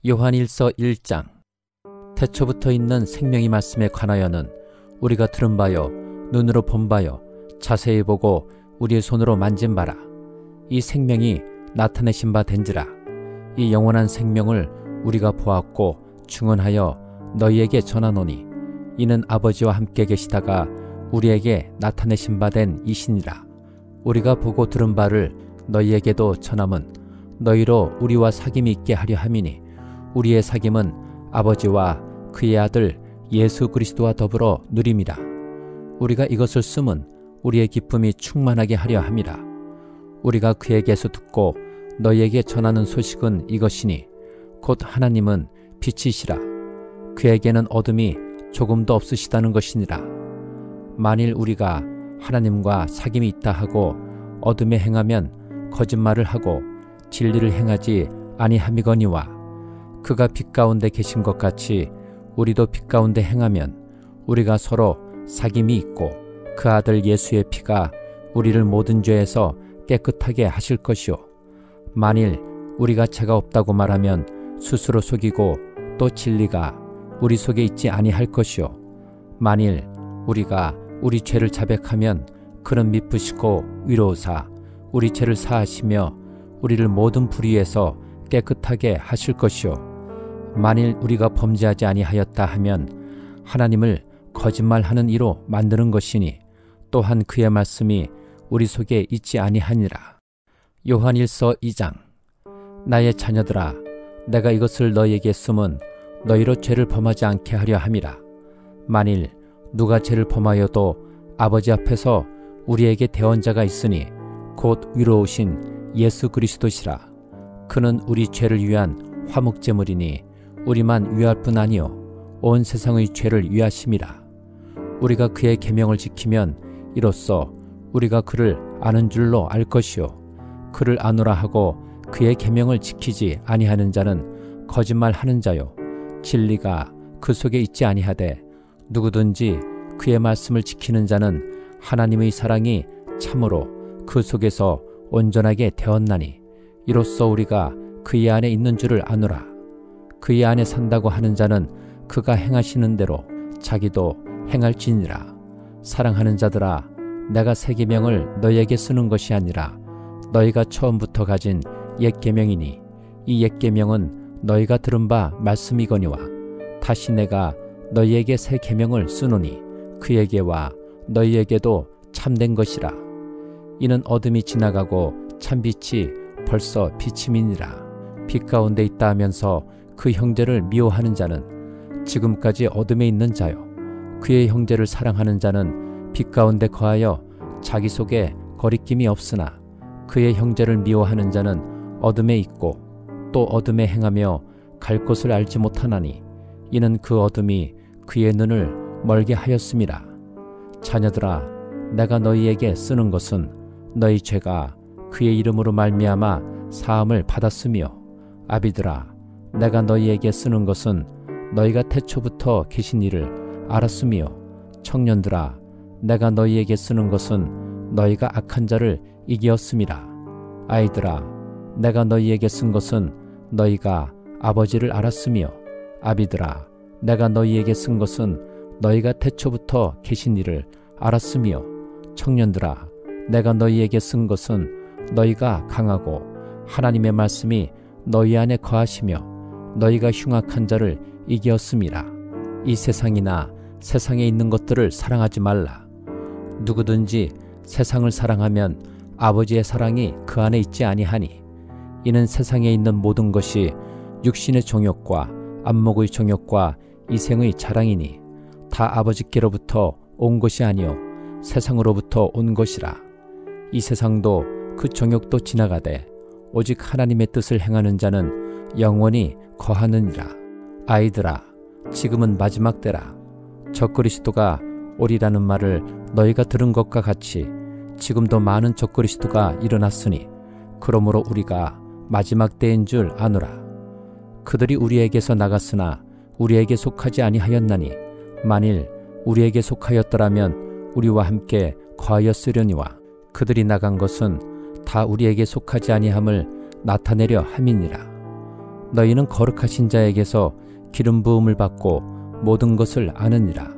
요한일서 1장. 태초부터 있는 생명의 말씀에 관하여는 우리가 들은 바요 눈으로 본 바요 자세히 보고 우리의 손으로 만진 바라. 이 생명이 나타내신 바 된지라. 이 영원한 생명을 우리가 보았고 증언하여 너희에게 전하노니 이는 아버지와 함께 계시다가 우리에게 나타내신 바 된 이시니라. 우리가 보고 들은 바를 너희에게도 전함은 너희로 우리와 사귐이 있게 하려 함이니 우리의 사귐은 아버지와 그의 아들 예수 그리스도와 더불어 누림이라. 우리가 이것을 쓰면 우리의 기쁨이 충만하게 하려 함이라. 우리가 그에게서 듣고 너희에게 전하는 소식은 이것이니 곧 하나님은 빛이시라. 그에게는 어둠이 조금도 없으시다는 것이니라. 만일 우리가 하나님과 사귐이 있다 하고 어둠에 행하면 거짓말을 하고 진리를 행하지 아니함이거니와 그가 빛 가운데 계신 것 같이 우리도 빛 가운데 행하면 우리가 서로 사귐이 있고 그 아들 예수의 피가 우리를 모든 죄에서 깨끗하게 하실 것이요 만일 우리가 죄가 없다고 말하면 스스로 속이고 또 진리가 우리 속에 있지 아니할 것이요 만일 우리가 우리 죄를 자백하면 그는 미쁘시고 위로우사 우리 죄를 사하시며 우리를 모든 불의에서 깨끗하게 하실 것이요 만일 우리가 범죄하지 아니하였다 하면 하나님을 거짓말하는 이로 만드는 것이니 또한 그의 말씀이 우리 속에 있지 아니하니라. 요한일서 2장. 나의 자녀들아, 내가 이것을 너희에게 쓰면 너희로 죄를 범하지 않게 하려 함이라. 만일 누가 죄를 범하여도 아버지 앞에서 우리에게 대언자가 있으니 곧 위로우신 예수 그리스도시라. 그는 우리 죄를 위한 화목제물이니 우리만 위할 뿐 아니요 온 세상의 죄를 위하심이라. 우리가 그의 계명을 지키면 이로써 우리가 그를 아는 줄로 알 것이요 그를 아노라 하고 그의 계명을 지키지 아니하는 자는 거짓말하는 자요 진리가 그 속에 있지 아니하되 누구든지 그의 말씀을 지키는 자는 하나님의 사랑이 참으로 그 속에서 온전하게 되었나니 이로써 우리가 그의 안에 있는 줄을 아노라. 그의 안에 산다고 하는 자는 그가 행하시는 대로 자기도 행할지니라. 사랑하는 자들아, 내가 새 계명을 너희에게 쓰는 것이 아니라 너희가 처음부터 가진 옛 계명이니 이 옛 계명은 너희가 들은 바 말씀이거니와 다시 내가 너희에게 새 계명을 쓰노니 그에게와 너희에게도 참된 것이라. 이는 어둠이 지나가고 참빛이 벌써 비침이니라. 빛 가운데 있다 하면서 그 형제를 미워하는 자는 지금까지 어둠에 있는 자요 그의 형제를 사랑하는 자는 빛 가운데 거하여 자기 속에 거리낌이 없으나 그의 형제를 미워하는 자는 어둠에 있고 또 어둠에 행하며 갈 곳을 알지 못하나니 이는 그 어둠이 그의 눈을 멀게 하였음이라. 자녀들아, 내가 너희에게 쓰는 것은 너희 죄가 그의 이름으로 말미암아 사함을 받았으며 아비들아, 내가 너희에게 쓰는 것은 너희가 태초부터 계신 이를 알았으며 청년들아, 내가 너희에게 쓰는 것은 너희가 악한 자를 이기었음이라. 아이들아, 내가 너희에게 쓴 것은 너희가 아버지를 알았으며 아비들아, 내가 너희에게 쓴 것은 너희가 태초부터 계신 이를 알았으며 청년들아, 내가 너희에게 쓴 것은 너희가 강하고 하나님의 말씀이 너희 안에 거하시며 너희가 흉악한 자를 이기었음이라. 이 세상이나 세상에 있는 것들을 사랑하지 말라. 누구든지 세상을 사랑하면 아버지의 사랑이 그 안에 있지 아니하니 이는 세상에 있는 모든 것이 육신의 정욕과 안목의 정욕과 이생의 자랑이니 다 아버지께로부터 온 것이 아니요 세상으로부터 온 것이라. 이 세상도 그 정욕도 지나가되 오직 하나님의 뜻을 행하는 자는 영원히 거하느니라. 아이들아, 지금은 마지막 때라. 적그리스도가 오리라는 말을 너희가 들은 것과 같이 지금도 많은 적그리스도가 일어났으니 그러므로 우리가 마지막 때인 줄 아노라. 그들이 우리에게서 나갔으나 우리에게 속하지 아니하였나니 만일 우리에게 속하였더라면 우리와 함께 거하였으려니와 그들이 나간 것은 다 우리에게 속하지 아니함을 나타내려 함이니라. 너희는 거룩하신 자에게서 기름 부음을 받고 모든 것을 아느니라.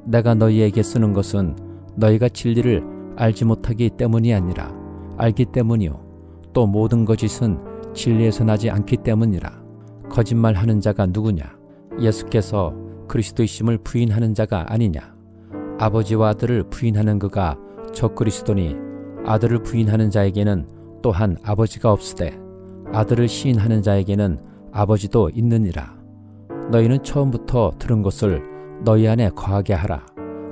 내가 너희에게 쓰는 것은 너희가 진리를 알지 못하기 때문이 아니라 알기 때문이요 또 모든 거짓은 진리에서 나지 않기 때문이라. 거짓말하는 자가 누구냐? 예수께서 그리스도이심을 부인하는 자가 아니냐? 아버지와 아들을 부인하는 그가 저 그리스도니 아들을 부인하는 자에게는 또한 아버지가 없으되 아들을 시인하는 자에게는 아버지도 있느니라. 너희는 처음부터 들은 것을 너희 안에 거하게 하라.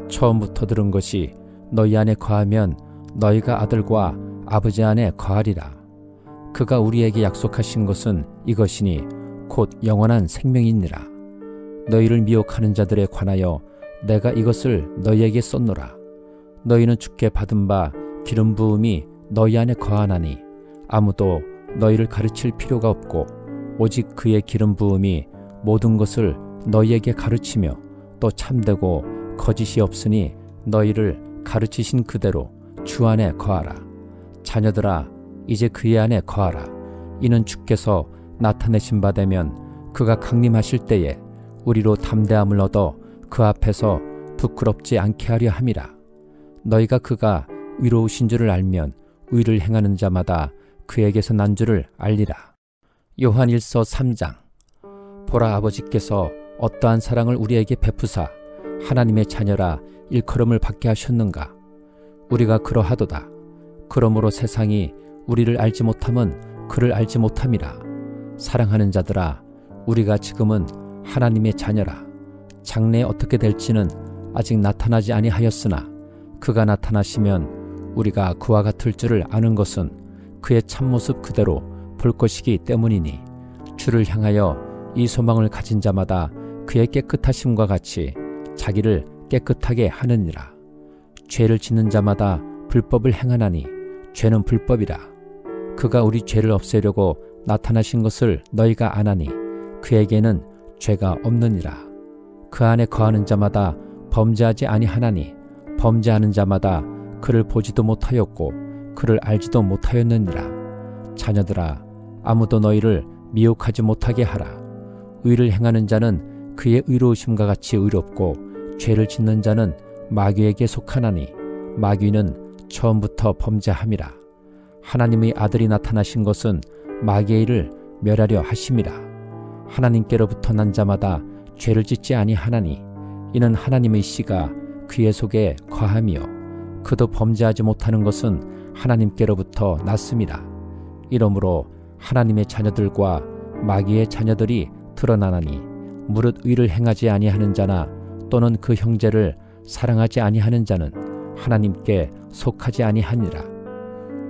처음부터 들은 것이 너희 안에 거하면 너희가 아들과 아버지 안에 거하리라. 그가 우리에게 약속하신 것은 이것이니 곧 영원한 생명이니라. 너희를 미혹하는 자들에 관하여 내가 이것을 너희에게 썼노라. 너희는 주께 받은 바 기름 부음이 너희 안에 거하나니 아무도 너희를 가르칠 필요가 없고 오직 그의 기름 부음이 모든 것을 너희에게 가르치며 또 참되고 거짓이 없으니 너희를 가르치신 그대로 주 안에 거하라. 자녀들아 이제 그의 안에 거하라. 이는 주께서 나타내신 바 되면 그가 강림하실 때에 우리로 담대함을 얻어 그 앞에서 부끄럽지 않게 하려 함이라. 너희가 그가 위로우신 줄을 알면 의를 행하는 자마다 그에게서 난 줄을 알리라. 요한 1서 3장. 보라, 아버지께서 어떠한 사랑을 우리에게 베푸사 하나님의 자녀라 일컬음을 받게 하셨는가. 우리가 그러하도다. 그러므로 세상이 우리를 알지 못함은 그를 알지 못함이라. 사랑하는 자들아, 우리가 지금은 하나님의 자녀라. 장래에 어떻게 될지는 아직 나타나지 아니하였으나 그가 나타나시면 우리가 그와 같을 줄을 아는 것은 그의 참모습 그대로 볼 것이기 때문이니 주를 향하여 이 소망을 가진 자마다 그의 깨끗하심과 같이 자기를 깨끗하게 하느니라. 죄를 짓는 자마다 불법을 행하나니 죄는 불법이라. 그가 우리 죄를 없애려고 나타나신 것을 너희가 아나니 그에게는 죄가 없느니라. 그 안에 거하는 자마다 범죄하지 아니하나니 범죄하는 자마다 그를 보지도 못하였고 그를 알지도 못하였느니라. 자녀들아, 아무도 너희를 미혹하지 못하게 하라. 의를 행하는 자는 그의 의로우심과 같이 의롭고 죄를 짓는 자는 마귀에게 속하나니 마귀는 처음부터 범죄함이라. 하나님의 아들이 나타나신 것은 마귀의 일을 멸하려 하심이라. 하나님께로부터 난 자마다 죄를 짓지 아니하나니 이는 하나님의 씨가 그의 속에 거함이요 그도 범죄하지 못하는 것은 하나님께로부터 났음이라. 이러므로 하나님의 자녀들과 마귀의 자녀들이 드러나나니 무릇 의를 행하지 아니하는 자나 또는 그 형제를 사랑하지 아니하는 자는 하나님께 속하지 아니하니라.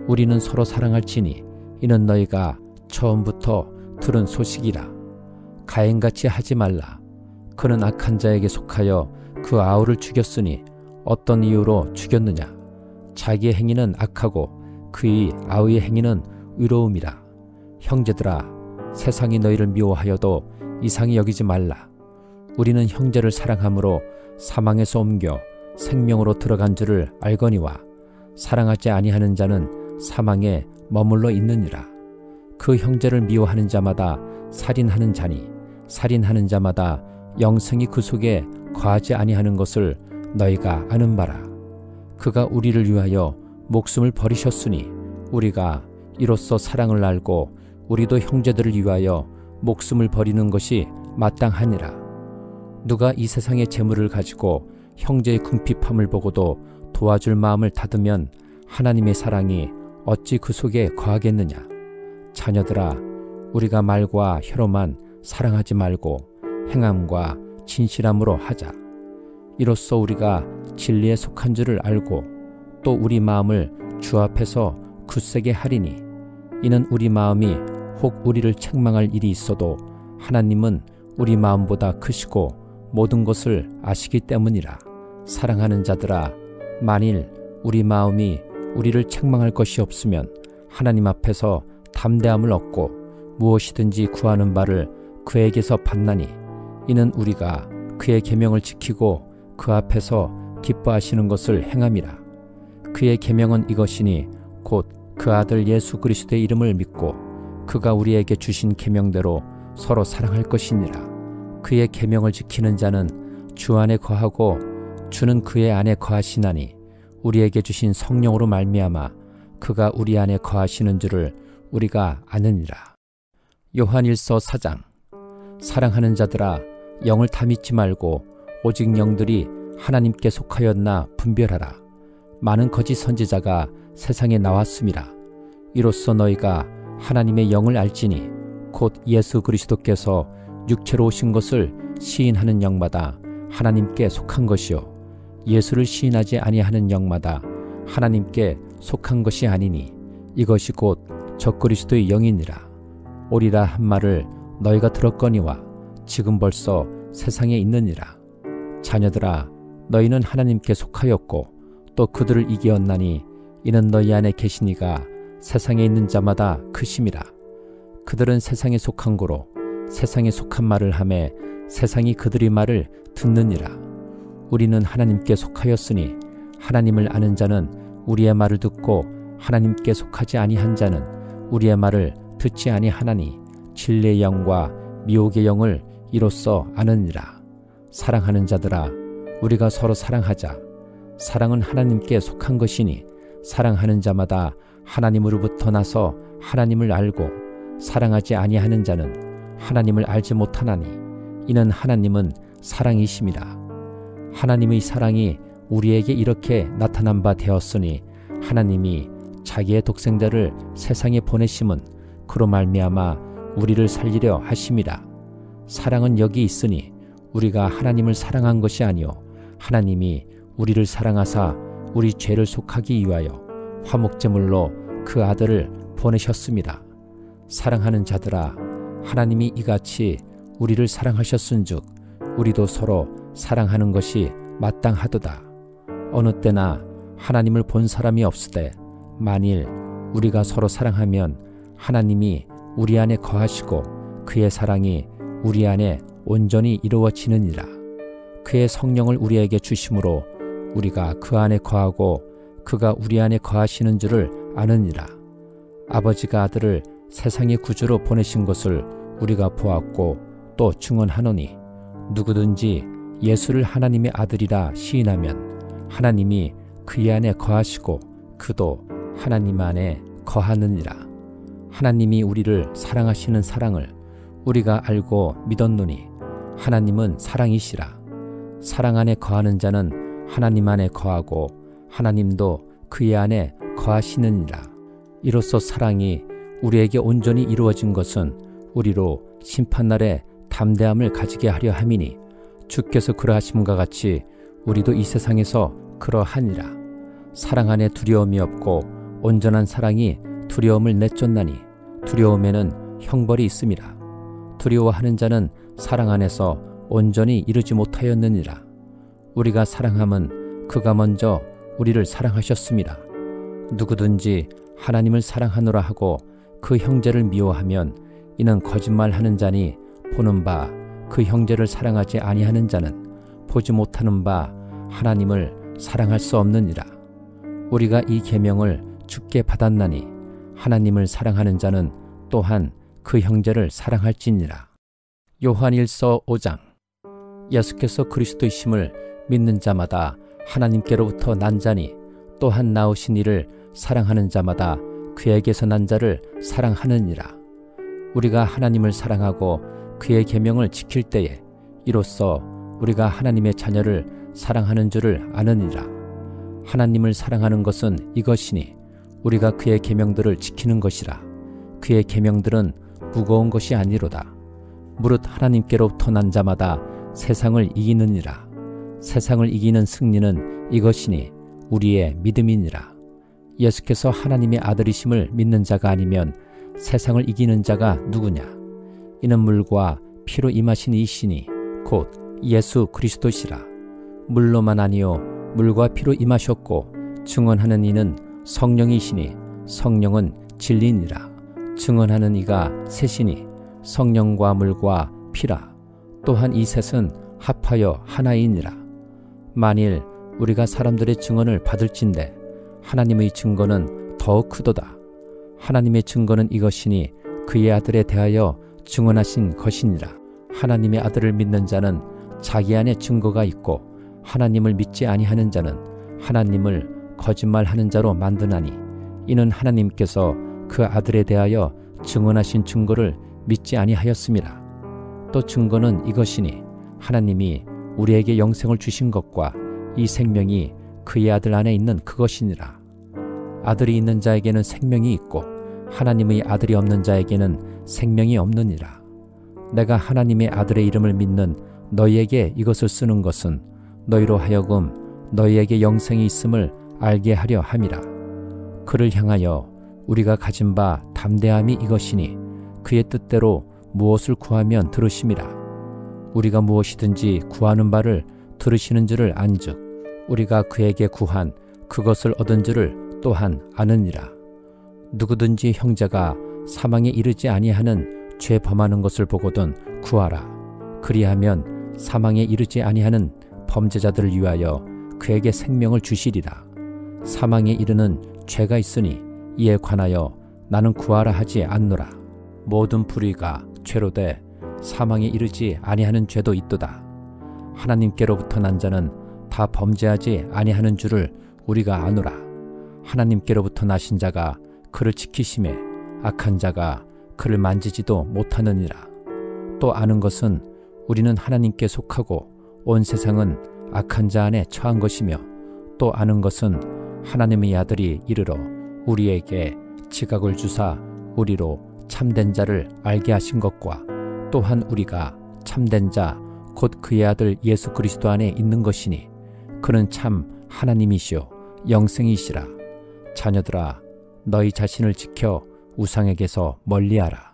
우리는 서로 사랑할지니 이는 너희가 처음부터 들은 소식이라. 가인같이 하지 말라. 그는 악한 자에게 속하여 그 아우를 죽였으니 어떤 이유로 죽였느냐? 자기의 행위는 악하고 그의 아우의 행위는 의로움이라. 형제들아, 세상이 너희를 미워하여도 이상히 여기지 말라. 우리는 형제를 사랑함으로 사망에서 옮겨 생명으로 들어간 줄을 알거니와 사랑하지 아니하는 자는 사망에 머물러 있느니라. 그 형제를 미워하는 자마다 살인하는 자니 살인하는 자마다 영생이 그 속에 거하지 아니하는 것을 너희가 아는 바라. 그가 우리를 위하여 목숨을 버리셨으니 우리가 이로써 사랑을 알고 우리도 형제들을 위하여 목숨을 버리는 것이 마땅하니라. 누가 이 세상의 재물을 가지고 형제의 궁핍함을 보고도 도와줄 마음을 닫으면 하나님의 사랑이 어찌 그 속에 거하겠느냐. 자녀들아, 우리가 말과 혀로만 사랑하지 말고 행함과 진실함으로 하자. 이로써 우리가 진리에 속한 줄을 알고 또 우리 마음을 주 앞에서 굳세게 하리니 이는 우리 마음이 혹 우리를 책망할 일이 있어도 하나님은 우리 마음보다 크시고 모든 것을 아시기 때문이라. 사랑하는 자들아, 만일 우리 마음이 우리를 책망할 것이 없으면 하나님 앞에서 담대함을 얻고 무엇이든지 구하는 바를 그에게서 받나니 이는 우리가 그의 계명을 지키고 그 앞에서 기뻐하시는 것을 행함이라. 그의 계명은 이것이니 곧 그 아들 예수 그리스도의 이름을 믿고 그가 우리에게 주신 계명대로 서로 사랑할 것이니라. 그의 계명을 지키는 자는 주 안에 거하고 주는 그의 안에 거하시나니 우리에게 주신 성령으로 말미암아 그가 우리 안에 거하시는 줄을 우리가 아느니라. 요한일서 4장. 사랑하는 자들아, 영을 다 믿지 말고 오직 영들이 하나님께 속하였나 분별하라. 많은 거짓 선지자가 세상에 나왔음이라. 이로써 너희가 하나님의 영을 알지니 곧 예수 그리스도께서 육체로 오신 것을 시인하는 영마다 하나님께 속한 것이요 예수를 시인하지 아니하는 영마다 하나님께 속한 것이 아니니 이것이 곧 적그리스도의 영이니라. 오리라 한 말을 너희가 들었거니와 지금 벌써 세상에 있느니라. 자녀들아, 너희는 하나님께 속하였고 또 그들을 이기었나니 이는 너희 안에 계시니가 세상에 있는 자마다 크심이라. 그들은 세상에 속한 고로 세상에 속한 말을 하매 세상이 그들의 말을 듣느니라. 우리는 하나님께 속하였으니 하나님을 아는 자는 우리의 말을 듣고 하나님께 속하지 아니한 자는 우리의 말을 듣지 아니하나니 진리의 영과 미혹의 영을 이로써 아느니라. 사랑하는 자들아, 우리가 서로 사랑하자. 사랑은 하나님께 속한 것이니 사랑하는 자마다 하나님으로부터 나서 하나님을 알고 사랑하지 아니하는 자는 하나님을 알지 못하나니 이는 하나님은 사랑이심이라. 하나님의 사랑이 우리에게 이렇게 나타난 바 되었으니 하나님이 자기의 독생자를 세상에 보내심은 그로 말미암아 우리를 살리려 하심이라. 사랑은 여기 있으니 우리가 하나님을 사랑한 것이 아니요 하나님이 우리를 사랑하사 우리 죄를 속하기 위하여 화목제물로 그 아들을 보내셨습니다. 사랑하는 자들아, 하나님이 이같이 우리를 사랑하셨은즉 우리도 서로 사랑하는 것이 마땅하도다. 어느 때나 하나님을 본 사람이 없으되 만일 우리가 서로 사랑하면 하나님이 우리 안에 거하시고 그의 사랑이 우리 안에 온전히 이루어지느니라. 그의 성령을 우리에게 주심으로 우리가 그 안에 거하고 그가 우리 안에 거하시는 줄을 아느니라. 아버지가 아들을 세상의 구주로 보내신 것을 우리가 보았고 또 증언하노니 누구든지 예수를 하나님의 아들이라 시인하면 하나님이 그의 안에 거하시고 그도 하나님 안에 거하느니라. 하나님이 우리를 사랑하시는 사랑을 우리가 알고 믿었노니 하나님은 사랑이시라. 사랑 안에 거하는 자는 하나님 안에 거하고 하나님도 그의 안에 거하시느니라. 이로써 사랑이 우리에게 온전히 이루어진 것은 우리로 심판날에 담대함을 가지게 하려 함이니 주께서 그러하심과 같이 우리도 이 세상에서 그러하니라. 사랑 안에 두려움이 없고 온전한 사랑이 두려움을 내쫓나니 두려움에는 형벌이 있음이라. 두려워하는 자는 사랑 안에서 온전히 이루지 못하였느니라. 우리가 사랑함은 그가 먼저 우리를 사랑하셨습니다. 누구든지 하나님을 사랑하노라 하고 그 형제를 미워하면 이는 거짓말하는 자니 보는 바 그 형제를 사랑하지 아니하는 자는 보지 못하는 바 하나님을 사랑할 수 없느니라. 우리가 이 계명을 주께 받았나니 하나님을 사랑하는 자는 또한 그 형제를 사랑할지니라. 요한일서 5장. 예수께서 그리스도이심을 믿는 자마다 하나님께로부터 난 자니 또한 나오신 이를 사랑하는 자마다 그에게서 난 자를 사랑하느니라. 우리가 하나님을 사랑하고 그의 계명을 지킬 때에 이로써 우리가 하나님의 자녀를 사랑하는 줄을 아느니라. 하나님을 사랑하는 것은 이것이니 우리가 그의 계명들을 지키는 것이라. 그의 계명들은 무거운 것이 아니로다. 무릇 하나님께로부터 난 자마다 세상을 이기느니라. 세상을 이기는 승리는 이것이니 우리의 믿음이니라. 예수께서 하나님의 아들이심을 믿는 자가 아니면 세상을 이기는 자가 누구냐? 이는 물과 피로 임하신 이시니 곧 예수 그리스도시라. 물로만 아니요 물과 피로 임하셨고 증언하는 이는 성령이시니 성령은 진리니라. 증언하는 이가 셋이니 성령과 물과 피라. 또한 이 셋은 합하여 하나이니라. 만일 우리가 사람들의 증언을 받을진대 하나님의 증거는 더욱 크도다. 하나님의 증거는 이것이니 그의 아들에 대하여 증언하신 것이니라. 하나님의 아들을 믿는 자는 자기 안에 증거가 있고 하나님을 믿지 아니하는 자는 하나님을 거짓말하는 자로 만드나니 이는 하나님께서 그 아들에 대하여 증언하신 증거를 믿지 아니하였음이라. 또 증거는 이것이니 하나님이 우리에게 영생을 주신 것과 이 생명이 그의 아들 안에 있는 그것이니라. 아들이 있는 자에게는 생명이 있고 하나님의 아들이 없는 자에게는 생명이 없느니라. 내가 하나님의 아들의 이름을 믿는 너희에게 이것을 쓰는 것은 너희로 하여금 너희에게 영생이 있음을 알게 하려 함이라. 그를 향하여 우리가 가진 바 담대함이 이것이니 그의 뜻대로 무엇을 구하면 들으심이라. 우리가 무엇이든지 구하는 바를 들으시는 줄을 안즉 우리가 그에게 구한 그것을 얻은 줄을 또한 아느니라. 누구든지 형제가 사망에 이르지 아니하는 죄 범하는 것을 보거든 구하라. 그리하면 사망에 이르지 아니하는 범죄자들을 위하여 그에게 생명을 주시리라. 사망에 이르는 죄가 있으니 이에 관하여 나는 구하라 하지 않노라. 모든 불의가 죄로 돼 사망에 이르지 아니하는 죄도 있도다. 하나님께로부터 난 자는 다 범죄하지 아니하는 줄을 우리가 아노라. 하나님께로부터 나신 자가 그를 지키심에 악한 자가 그를 만지지도 못하느니라. 또 아는 것은 우리는 하나님께 속하고 온 세상은 악한 자 안에 처한 것이며 또 아는 것은 하나님의 아들이 이르러 우리에게 지각을 주사 우리로 참된 자를 알게 하신 것과 또한 우리가 참된 자 곧 그의 아들 예수 그리스도 안에 있는 것이니 그는 참 하나님이시오 영생이시라. 자녀들아 너희 자신을 지켜 우상에게서 멀리하라.